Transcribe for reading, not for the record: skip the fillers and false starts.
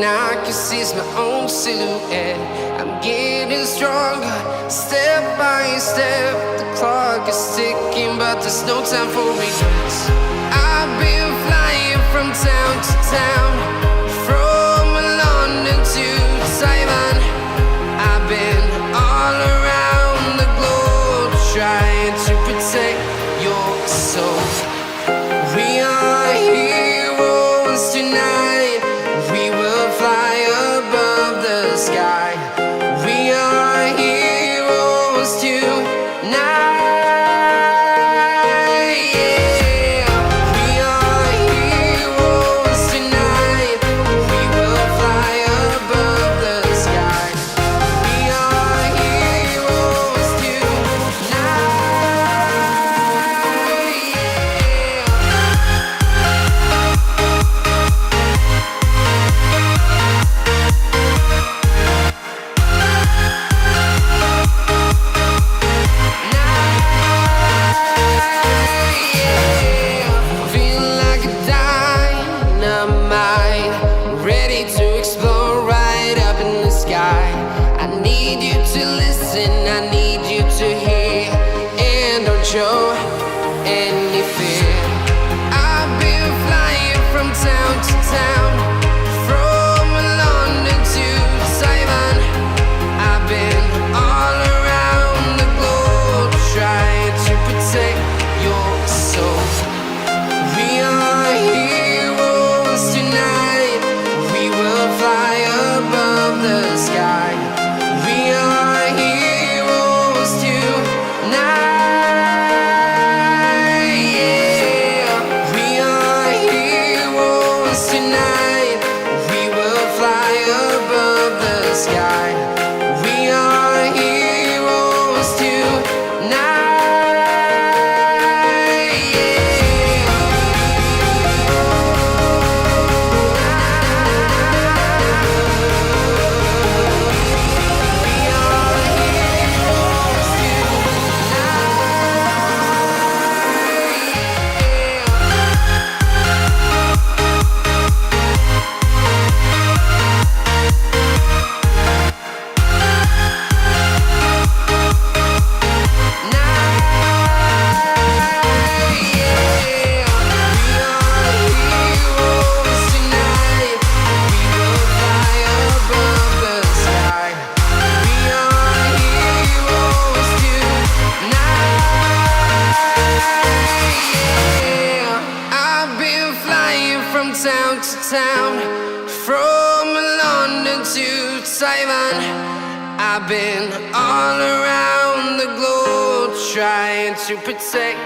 I can see it's my own silhouette. I'm getting stronger, step by step. The clock is ticking, but there's no time for regrets. I've been flying from town to town, from London to Taiwan. I've been all around the globe, trying to protect your soul. We are heroes tonight. We will fly above the sky. We are heroes tonight. Yeah. We are heroes tonight. We will fly above the sky. We are heroes tonight. Ready to explore right up in the sky. I need you to listen, I need you to hear, and don't show any fear. I've been flying from town to town, from London to Taiwan. I've been all around the globe, trying to protect your soul. We are heroes tonight. We will fly above the sky. We are heroes tonight. Yeah. We are heroes tonight. We will fly above the sky. We are heroes tonight. Town to town, from London to Taiwan. I've been all around the globe, trying to protect